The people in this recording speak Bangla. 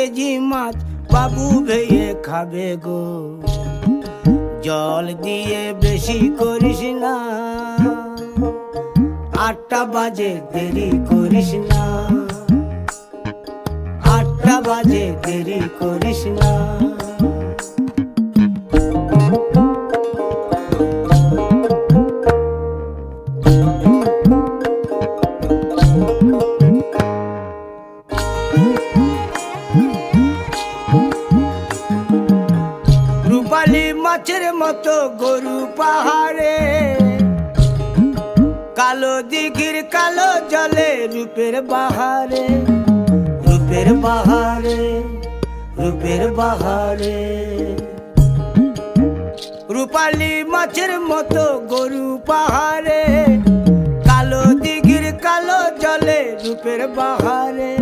কেজি মাছ বাবু ভেয়ে খাবে গো। জল দিয়ে বেশি করিস না, 8টা বাজে দেরি করিস না, 8টা বাজে দেরি করিস না। রূপালী মাছের মতো গরু পাহাড়ে, কালো দিঘির কালো জলে রূপের বাহারে, রূপের বাহারে, রূপের বাহারে। রূপালী মাছের মতো গরু পাহাড়ে, কালো দিঘির কালো জলে রূপের বাহারে।